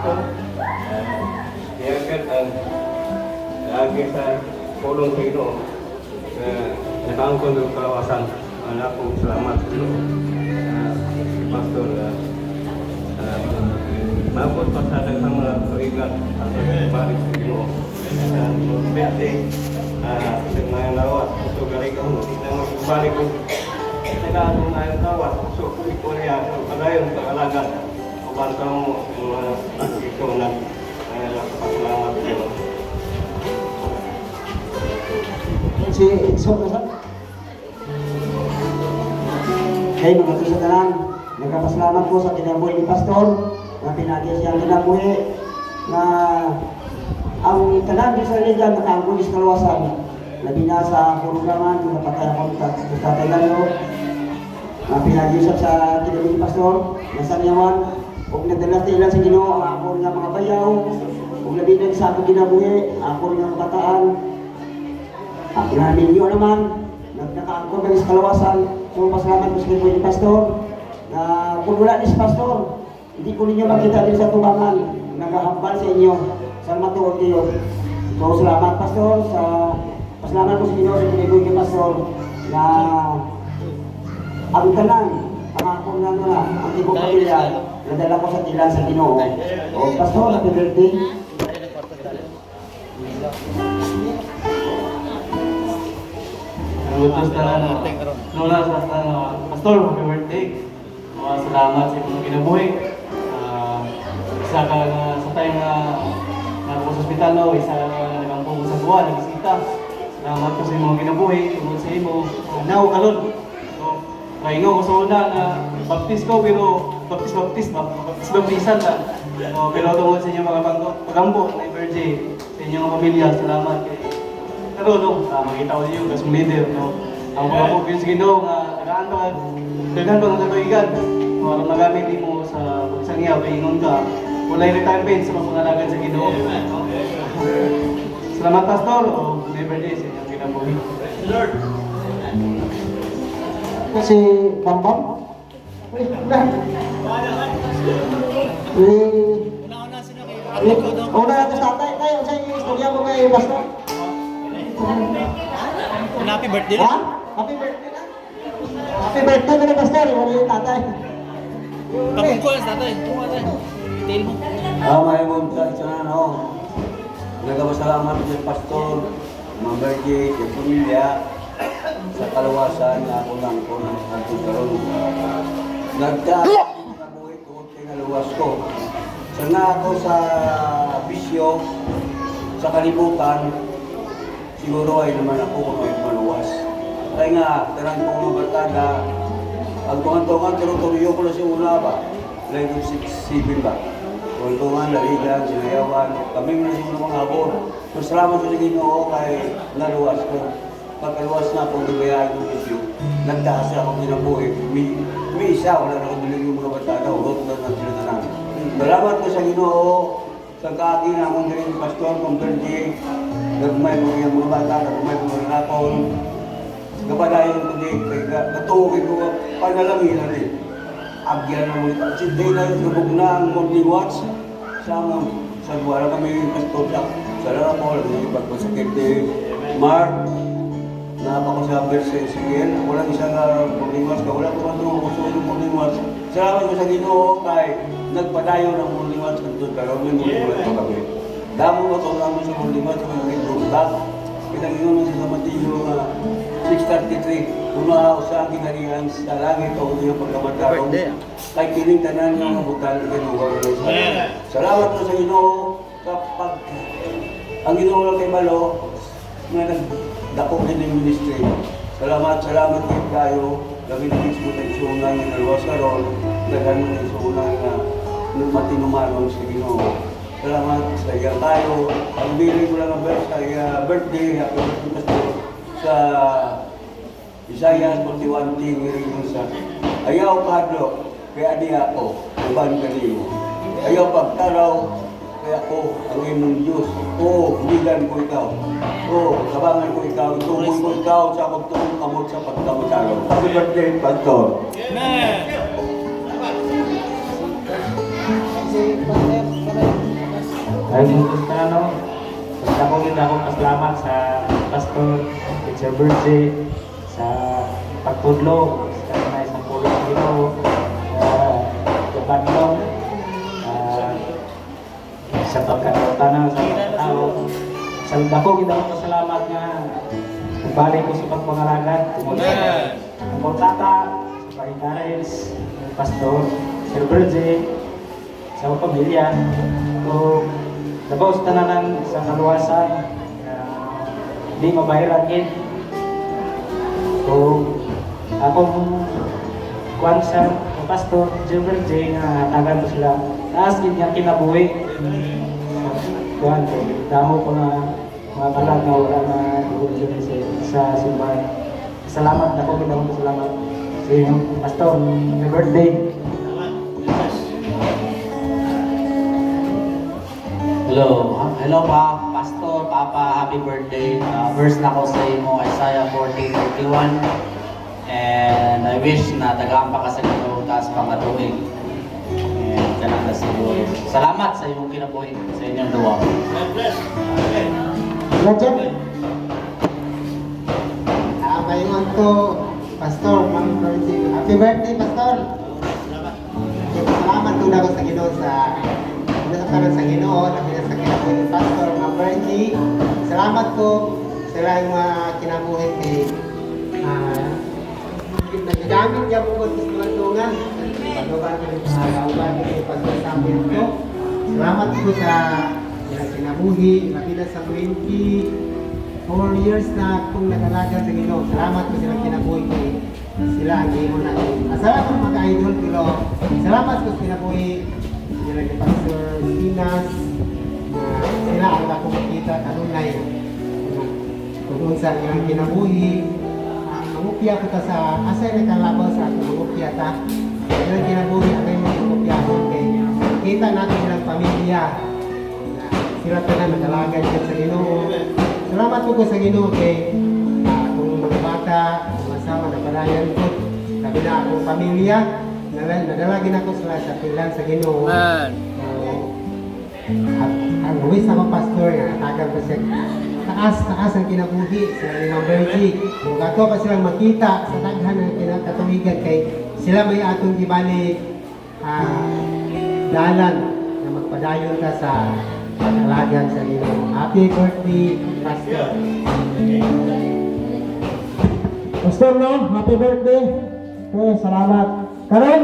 hapon. Iyagat ang lagi sa pulong Pino na nakaangkon ng kawasan. Anak kong salamat sa Pastor. Mabot pa sa daghang mga kaigat at balik sa Pino. Bete, sa mga lawas, ito galing ako, hindi na magbalik ko. Kailangan na yung lawas, so iko niya, padayon sa kalagan. Kapan ka mo, ito na, pasalamat sa iyo. Si Ikso na sa? Kaya mga kisadaran, nagkapasalamat po sa kinabuhi ni Pastor na pinagya siyang kinabuhi na ang tanan sa ligan nakaangkon sa kaluwasan labi na sa programan kung napatay ako ng tatay Lalo na pinag-iusap sa kinabuhi ni Pastor na sa niyawan kung nadalas na ilan sa Ginoo ang ako nga mga bayaw kung labi na sa akong kinabuhi ako nga kabataan ang pinamilyo naman nagkakaangkon kami sa kaluwasan. So pasalamat ko sa kinabuhi ni Pastor na kung wala ni si Pastor hindi ko ninyo makita din sa tubangan nagahambal sa inyo sa matuod kayo. So salamat Pastor sa pasalamat ko sa Ginoo sa kinabuhi ni Pastor na ang tanan ang ako nga ang ibang pamilya nadala ko sa tilan sa Ginoo. O Pastor, happy birthday. Lutos na Lola sa Pastor, happy birthday. Salamat sa inyong kinabuhi. Isa ka sa tayo nga po sa ospital, no? Isa nagang po sa buwan, nagisita. Salamat po sa inyong kinabuhi, tungkol sa imo. Now, kalon. So, kaingaw ko sa una na baptis ko, pero baptisan na. So, pero tungkol sa inyong mga pagambo na Virgin, sa inyong pamilya, salamat kay pero no, makita ko niyo kasong leader, no? Ang mga po yung Ginoo nga nag-aantawag, daghan pa ng katuigan. Alam nagamit mo sa pagsangyaw, paingon ka, walay retirement sa pangangalagan sa Ginoo. Salamat Pastor, o never day sa inyong kinabuhi. Lord! Kasi Bambam? Una na sa tatay tayo sa istorya mo kay Pastor. Happy birthday. Ha? Happy birthday na. Happy birthday na Pastor, wala yung tatay. Kapag ko lang tatay. Kung tatay. Detail mo. May mga sana no. Nagpasalamat sa Pastor, mga birthday, sa pamilya, sa kaluwasan na ako lang ko ng hantong karon. Nagkabuhi ko kay naluwas ko. Sana ako sa bisyo, sa kalibutan, siguro ay naman ako kung may maluwas. Kaya nga, tarang kong mga barkada, ang tungan-tungan, teritoryo ko na si una ba? Level 6-7 ba? Tungan, laligan, sinayawan, kami mo na siguro mga hapon. So, salamat sa Ginoo kay naluwas ko. Pagkaluwas na akong libayaan ng isyo, nagtaas na akong kinabuhi. May isa, wala na akong bilang yung mga barkada, urot na sinatanan. Salamat ko sa Ginoo, sa kaagi na akong galing pastor, kong birthday, nagmay mo yung mga bata, nagmay mo mga nakon. Kapadayon ko din, natuwagin ko, panalangin na rin. Agyan na mo, sinday na yung lubog na ang morning watch. Sa buwan kami yung pastor sa sarap ko, alam yung pagpasakit ni Mark. Napako sa verse sige, walang isang morning watch ka, wala ko man doon gusto yung morning watch. Salamat ko sa Ginoo kay nagpadayon ng morning watch kanto karon may morning watch pa kami. Damo ko to naman sa morning watch kami ng Brutak. Pinag-ingon sa Mateo nga 6:33 una sa ginarihan sa langit o iyong pagkamatapong kay kining tanan ng butal ng Ginoo. Salamat ko sa Ginoo kapag ang Ginoo lang kay Malo nga nagdako din ng ministry. Salamat kayo. Labi na sa sunay ng naluwas karon, daghan mo sa sunay na matinumanon sa Ginoo. Salamat sa iya tayo. Ang bili ko lang ang birthday, happy birthday Pastor, sa Isaiah 41:10 sa ayaw kahadlok, kaya di ako, uban kanimo. Ayaw pagtaraw, kaya ako ang imong Diyos. Huligan ko ikaw. Kabangan ko ikaw. Tumul ko ikaw sa pagtumong kamot sa pagkamataraw. Happy birthday, Pastor. Amen. Si Pastor, Ay mo gusto na no. Basta ko gid ako pasalamat sa Pastor Teacher Berge sa pagtudlo sa isang pulong Ginoo. Pagdong sa pagkatanan sa mga tao. Sa dako gid ako pasalamat nga balik ko sa pagpangalagan. Ang tata, sa Paritares, Pastor Sir Berge, sa mga pamilya, o dabaw sa tananan sa kaluwasan, di mabayaran yun. So, akong kuwan sa Pastor Sir Berge nga tagan ko sila, taas yun nga kinabuhi. Kuwan ko, damo ko na mga kalag na wala na dihulog sa simbahan. Salamat na ko, salamat sa inyong Pastor. Happy birthday! Hello pa, Pastor, Papa, happy birthday. Verse na ko sa imo, Isaiah 40:31. And I wish na tagaan pa ka sa Ginoo taas pangatuig. And kanang na siguro. Salamat sa imong kinabuhi sa inyong duwa. God bless. Legend. Mayon to Pastor Ma'am Berge. Happy birthday, Pastor. Salamat po na ako sa Ginoo sa karon sa Ginoo, labi sa kinabuhi ni Pastor Ma'am Berge. Salamat po sa laing mga kinabuhi kay nagagamit niya po sa mga tungan. Pagbaban ko rin sa kauban ni Pastor Samuel ko. Salamat po sa kinabuhi, labi na sa 4 years na akong nag-alaga sa Ginoo. Salamat po silang kinabuhi kay sila ang imo natin. Salamat mga idol pero salamat po sa kinabuhi nila ni Pastor Sinas sila ang akong makita kanunay kung unsa ilang kinabuhi. Mangupya ko ta sa asay na kalabaw sa akong mangupya ta. Ilang kinabuhi ang may mangupya ko kay kita natin ilang pamilya. Sila tanan nag-alaga dyan sa Ginoo. Salamat po sa Ginoo kay kung mga bata, mga asawa na padayan ko, labi na akong pamilya, nadalagin ako sila sa pilan sa Ginoo. Ang huwis na mga pastor nga, tagang ko siya, taas ang kinabuhi sa Limang Berge. Kung ato pa silang makita sa taghan ng kinakatuwigan kay sila may atong ibalik dalan na magpadayon ka sa pag-alagan sa Ginoo. Happy birthday, Pastor. Pastor, no? Happy birthday. Okay, salamat. Karon,